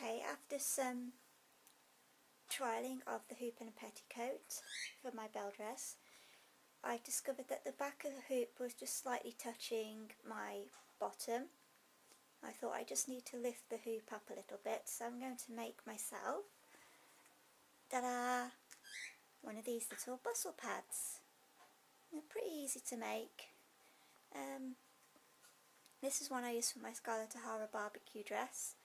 Okay, after some trialling of the hoop and a petticoat for my Belle dress, I discovered that the back of the hoop was just slightly touching my bottom. I thought I just need to lift the hoop up a little bit, so I'm going to make myself, ta-da, one of these little bustle pads. They're pretty easy to make. This is one I use for my Scarlett O'Hara barbecue dress,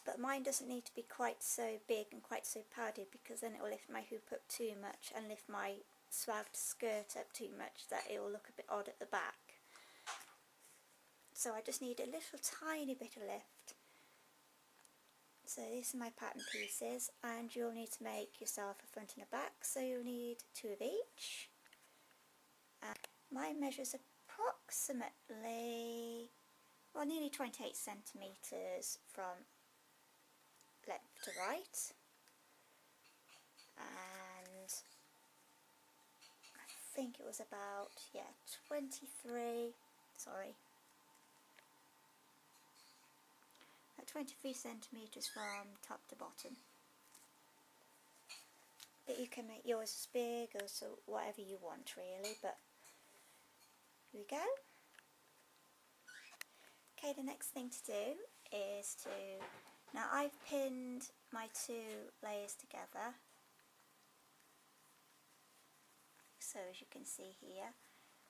but mine doesn't need to be quite so big and quite so padded, because then it will lift my hoop up too much and lift my swagged skirt up too much that it will look a bit odd at the back. So I just need a little tiny bit of lift. So these are my pattern pieces, and you'll need to make yourself a front and a back, so you'll need 2 of each. And mine measures approximately, well, nearly 28 centimetres from left to right, and I think it was about 23 centimetres from top to bottom. But you can make yours as big or so whatever you want really, but here we go. Okay, the next thing to do is to, now I've pinned my 2 layers together, so as you can see here,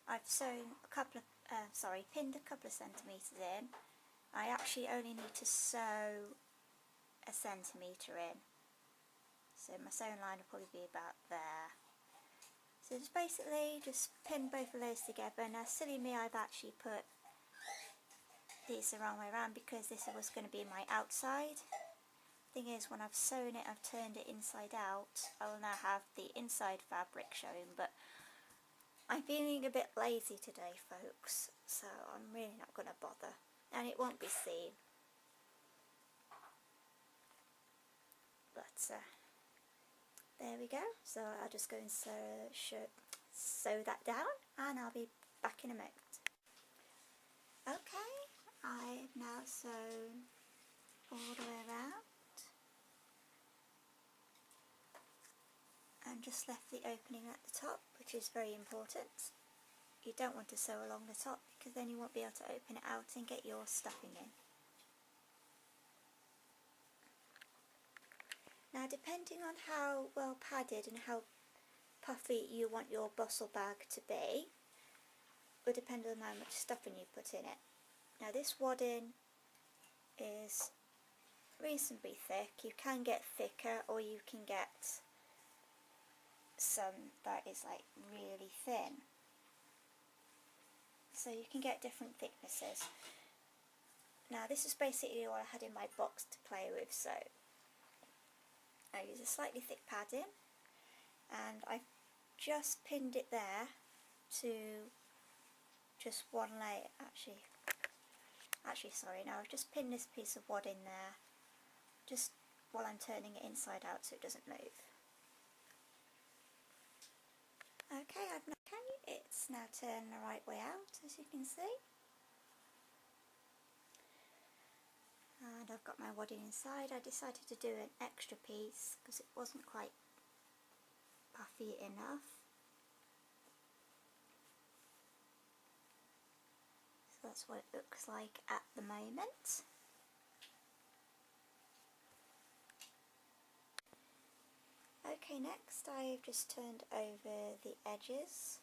I've sewn a couple of, pinned a couple of centimetres in. I actually only need to sew a centimetre in, so my sewing line will probably be about there. So just basically just pin both of those together. Now silly me, I've actually put these the wrong way around because this was going to be my outside. Thing is, when I've sewn it, I've turned it inside out. I will now have the inside fabric showing, but I'm feeling a bit lazy today, folks, so I'm really not going to bother, and it won't be seen. But there we go. So I'll just go and sew that down, and I'll be back in a moment. Okay, I've now sewn all the way around and just left the opening at the top, which is very important. You don't want to sew along the top because then you won't be able to open it out and get your stuffing in. Now, depending on how well padded and how puffy you want your bustle bag to be, will depend on how much stuffing you put in it. Now this wadding is reasonably thick. You can get thicker, or you can get some that is like really thin. So you can get different thicknesses. Now this is basically what I had in my box to play with, so I use a slightly thick padding, and I've just pinned it there to just one layer. Actually sorry, now I've just pinned this piece of wadding there just while I'm turning it inside out so it doesn't move. Okay, it's now turned the right way out, as you can see, and I've got my wadding inside. I decided to do an extra piece because it wasn't quite puffy enough. So that's what it looks like at the moment. Okay, next I've just turned over the edges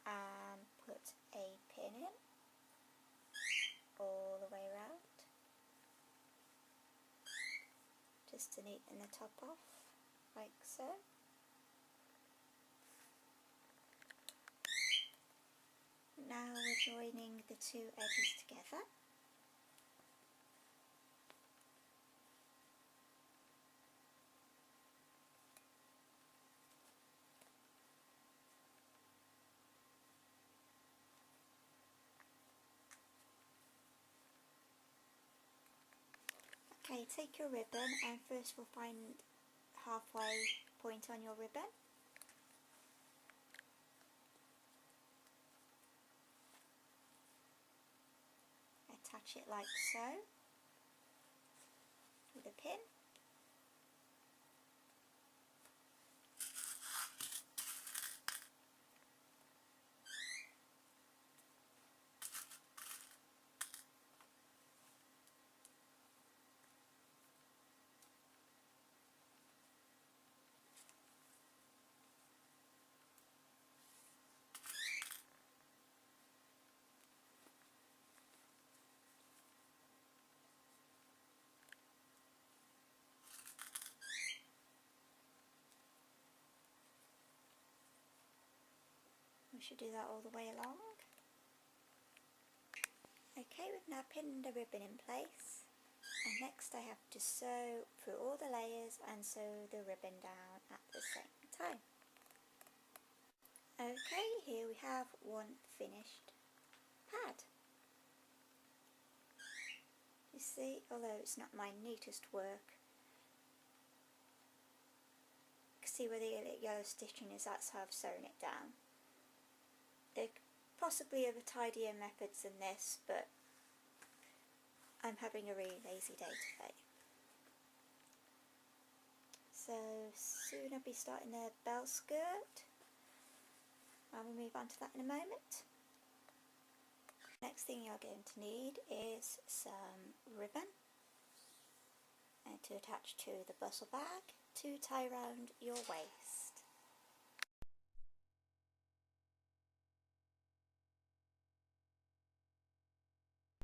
and put a pin in all the way around, just to neaten the top off, like so. Now we're joining the 2 edges together. Okay, take your ribbon, and first we'll find halfway point on your ribbon. Attach it like so. with a pin. We should do that all the way along. Okay, we've now pinned the ribbon in place, and next I have to sew through all the layers and sew the ribbon down at the same time. Okay, here we have one finished pad. You see, although it's not my neatest work, you can see where the yellow stitching is, that's how I've sewn it down. There possibly are tidier methods than this, but I'm having a really lazy day today. So soon I'll be starting the Belle skirt. I will move on to that in a moment. Next thing you're going to need is some ribbon and to attach to the bustle bag to tie around your waist.